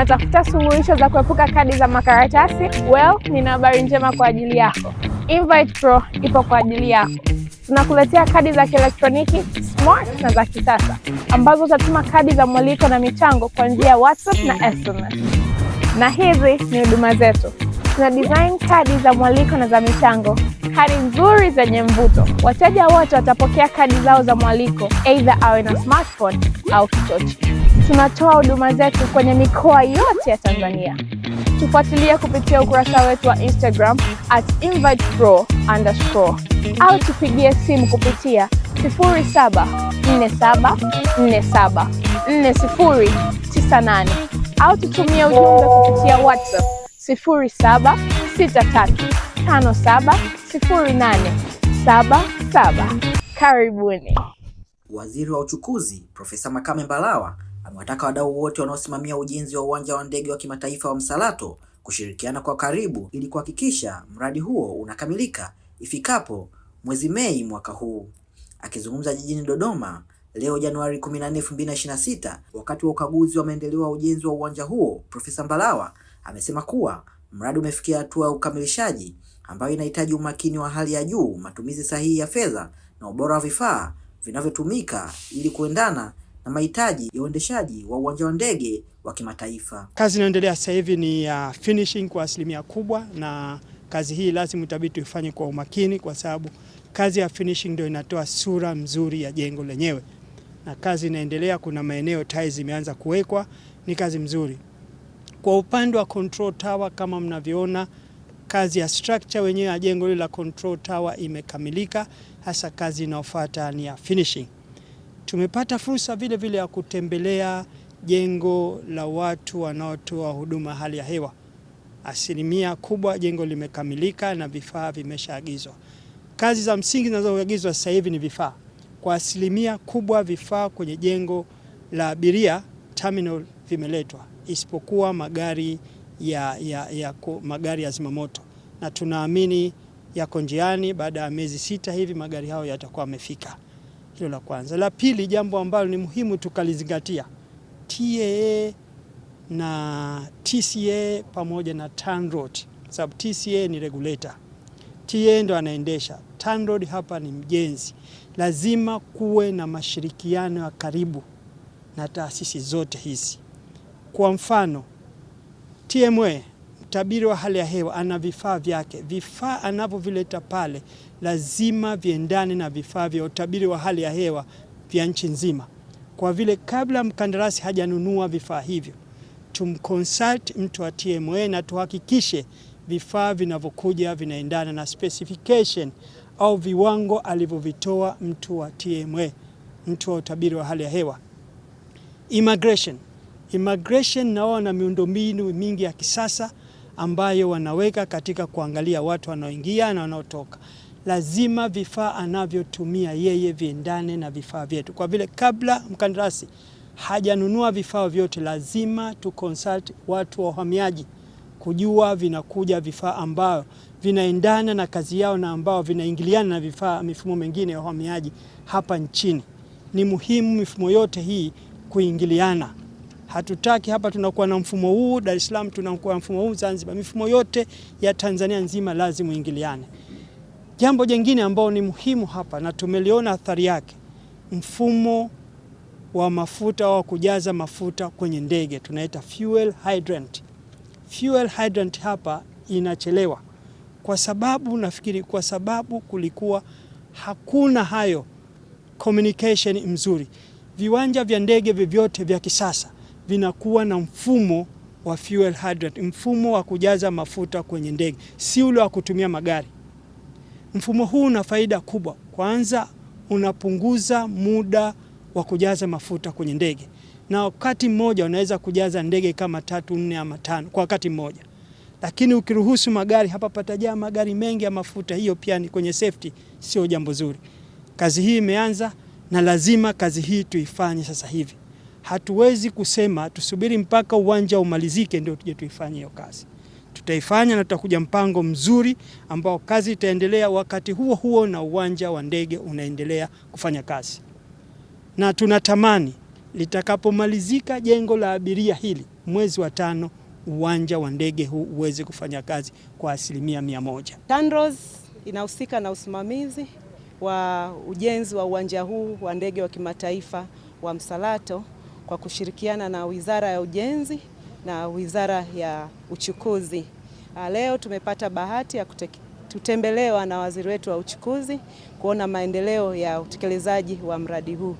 Unatafuta suluhisho za kuepuka kadi za makaratasi? Well, nina habari njema kwa ajili yako. Invite Pro ipo kwa ajili yako. Tunakuletea kadi za kielektroniki smart na za kisasa ambazo utatuma kadi za mwaliko na michango kwa njia ya WhatsApp na SMS. Na hizi ni huduma zetu. Tuna design kadi za mwaliko na za michango, kadi nzuri zenye mvuto. Wateja wote watapokea kadi zao za mwaliko, either awe na smartphone au kichochi. Tunatoa huduma zetu kwenye mikoa yote ya Tanzania. Tufuatilie kupitia ukurasa wetu wa Instagram @invitepro_ au tupigie simu kupitia 0747474098 au tutumie ujumbe kupitia WhatsApp 0763570877. Karibuni. Waziri wa Uchukuzi Profesa Makame Mbarawa amewataka wadau wote wanaosimamia ujenzi wa uwanja wa ndege wa kimataifa wa Msalato kushirikiana kwa karibu ili kuhakikisha mradi huo unakamilika ifikapo mwezi Mei mwaka huu. Akizungumza jijini Dodoma leo Januari 14, 2026 wakati wa ukaguzi wa maendeleo ya ujenzi wa uwanja huo, Profesa Mbarawa amesema kuwa mradi umefikia hatua ya ukamilishaji ambayo inahitaji umakini wa hali ya juu, matumizi sahihi ya fedha na ubora wa vifaa vinavyotumika ili kuendana na mahitaji ya uendeshaji wa uwanja wa ndege wa kimataifa. Kazi inaendelea sasa hivi ni ya finishing kwa asilimia kubwa, na kazi hii lazima itabidi ifanye kwa umakini kwa sababu kazi ya finishing ndio inatoa sura nzuri ya jengo lenyewe. Na kazi inaendelea, kuna maeneo tiles zimeanza kuwekwa, ni kazi mzuri. Kwa upande wa control tower, kama mnavyoona, kazi ya structure wenyewe ya jengo la control tower imekamilika, hasa kazi inayofuata ni ya finishing. Tumepata fursa vile vile ya kutembelea jengo la watu wanaotoa huduma hali ya hewa. Asilimia kubwa jengo limekamilika na vifaa vimeshaagizwa. Kazi za msingi zinazoagizwa sasa hivi ni vifaa. Kwa asilimia kubwa vifaa kwenye jengo la abiria terminal vimeletwa, isipokuwa magari ya zimamoto, na tunaamini yako njiani. Baada ya miezi 6 hivi magari hayo yatakuwa yamefika. Hilo la kwanza. La pili, jambo ambalo ni muhimu tukalizingatia, TAA na TCA pamoja na TANROADS, sababu TCA ni regulator, TAA ndo anaendesha, TANROADS hapa ni mjenzi. Lazima kuwe na mashirikiano ya karibu na taasisi zote hizi. Kwa mfano, TMA, mtabiri wa hali ya hewa, ana vifaa vyake. Vifaa anavyovileta pale lazima viendane na vifaa vya utabiri wa hali ya hewa vya nchi nzima. Kwa vile kabla mkandarasi hajanunua vifaa hivyo, tumconsult mtu wa TMA na tuhakikishe vifaa vinavyokuja vinaendana na specification au viwango alivyovitoa mtu wa TMA, mtu wa utabiri wa hali ya hewa. Immigration nao wana miundombinu mingi ya kisasa ambayo wanaweka katika kuangalia watu wanaoingia na wanaotoka. Lazima vifaa anavyotumia yeye viendane na vifaa vyetu. Kwa vile kabla mkandarasi hajanunua vifaa vyote, lazima consult watu wa uhamiaji kujua vinakuja vifaa ambao vinaendana na kazi yao na ambao vinaingiliana na vifaa mifumo mingine ya uhamiaji hapa nchini. Ni muhimu mifumo yote hii kuingiliana. Hatutaki hapa tunakuwa na mfumo huu Dar es Salaam, tunakuwa na mfumo huu Zanzibar. Mifumo yote ya Tanzania nzima lazima ingiliane. Jambo jingine ambao ni muhimu hapa na tumeliona athari yake, mfumo wa mafuta wa kujaza mafuta kwenye ndege, tunaita fuel hydrant. Fuel hydrant hapa inachelewa kwa sababu kulikuwa hakuna hayo communication mzuri. Viwanja vya ndege vyote vya kisasa vinakuwa na mfumo wa fuel hydrant, mfumo wa kujaza mafuta kwenye ndege, si ule wa kutumia magari. Mfumo huu una faida kubwa. Kwanza, unapunguza muda wa kujaza mafuta kwenye ndege, na wakati mmoja unaweza kujaza ndege kama 3, 4 ama 5 kwa wakati mmoja. Lakini ukiruhusu magari, hapa patajaa magari mengi ya mafuta, hiyo pia ni kwenye safety sio jambo zuri. Kazi hii imeanza na lazima kazi hii tuifanye sasa hivi. Hatuwezi kusema tusubiri mpaka uwanja umalizike ndio tuje tuifanye hiyo kazi. Tutaifanya na tutakuja mpango mzuri ambao kazi itaendelea wakati huo huo na uwanja wa ndege unaendelea kufanya kazi. Na tunatamani litakapomalizika jengo la abiria hili mwezi wa 5 uwanja wa ndege huu uweze kufanya kazi kwa 100%. TANROADS inahusika na usimamizi wa ujenzi wa uwanja huu wa ndege wa kimataifa wa Msalato kwa kushirikiana na Wizara ya Ujenzi na Wizara ya Uchukuzi. Leo tumepata bahati ya kutembelewa na waziri wetu wa uchukuzi kuona maendeleo ya utekelezaji wa mradi huu.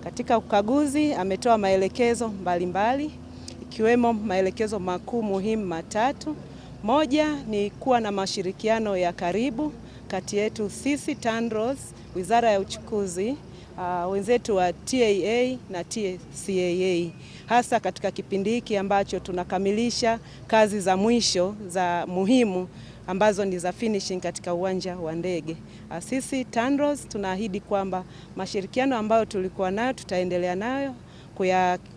Katika ukaguzi ametoa maelekezo mbalimbali ikiwemo maelekezo makuu muhimu matatu. Moja ni kuwa na mashirikiano ya karibu kati yetu sisi TANROADS, Wizara ya Uchukuzi, wenzetu wa TAA na TCAA, hasa katika kipindi hiki ambacho tunakamilisha kazi za mwisho za muhimu ambazo ni za finishing katika uwanja wa ndege. Sisi TANROADS tunaahidi kwamba mashirikiano ambayo tulikuwa nayo tutaendelea nayo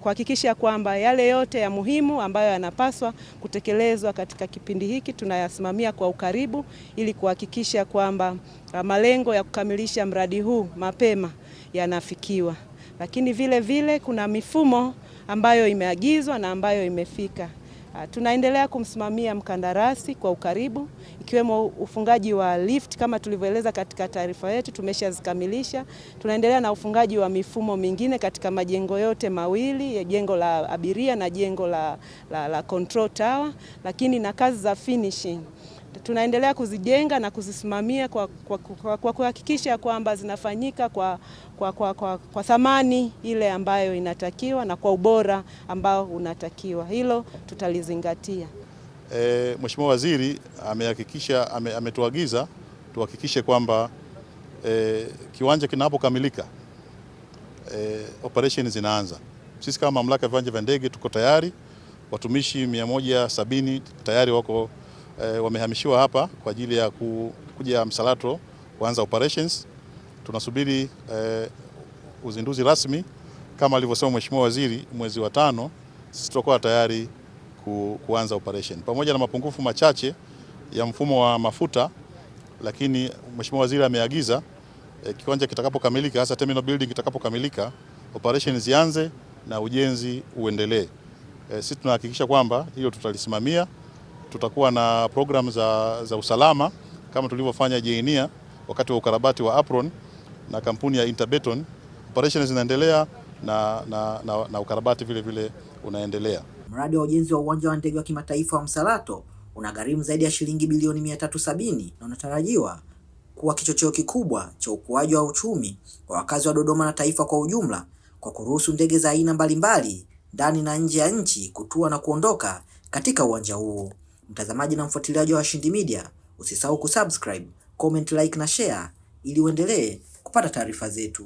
kuhakikisha kwamba yale yote ya muhimu ambayo yanapaswa kutekelezwa katika kipindi hiki tunayasimamia kwa ukaribu ili kuhakikisha kwamba malengo ya kukamilisha mradi huu mapema yanafikiwa. Lakini vile vile kuna mifumo ambayo imeagizwa na ambayo imefika. Tunaendelea kumsimamia mkandarasi kwa ukaribu ikiwemo ufungaji wa lift kama tulivyoeleza katika taarifa yetu tumeshazikamilisha. Tunaendelea na ufungaji wa mifumo mingine katika majengo yote mawili, jengo la abiria na jengo la control tower, lakini na kazi za finishing tunaendelea kuzijenga na kuzisimamia kwa kuhakikisha kwamba zinafanyika kwa thamani ile ambayo inatakiwa na kwa ubora ambao unatakiwa. Hilo tutalizingatia. Mheshimiwa Waziri ametuagiza tuhakikishe kwamba kiwanja kinapokamilika operation zinaanza. Sisi kama mamlaka ya viwanja vya ndege tuko tayari, watumishi 170 tayari wako wamehamishiwa hapa kwa ajili ya kuja Msalato kuanza operations. Tunasubiri uzinduzi rasmi kama alivyosema Mheshimiwa Waziri, mwezi wa 5 sisi tutakuwa tayari kuanza operation. Pamoja na mapungufu machache ya mfumo wa mafuta, lakini Mheshimiwa Waziri ameagiza kiwanja kitakapokamilika, hasa terminal building kitakapokamilika, operation zianze na ujenzi uendelee. Sisi tunahakikisha kwamba hilo tutalisimamia. Tutakuwa na program za usalama kama tulivyofanya Jainia wakati wa ukarabati wa apron na kampuni ya Interbeton. Operations zinaendelea na ukarabati vile vile unaendelea. Mradi wa ujenzi wa uwanja wa ndege wa kimataifa wa Msalato unagharimu zaidi ya shilingi bilioni 370 na unatarajiwa kuwa kichocheo kikubwa cha ukuaji wa uchumi kwa wakazi wa Dodoma na taifa kwa ujumla kwa kuruhusu ndege za aina mbalimbali ndani na nje ya nchi kutua na kuondoka katika uwanja huo. Mtazamaji na mfuatiliaji wa Washindi Media, usisahau kusubscribe, comment, like na share ili uendelee kupata taarifa zetu.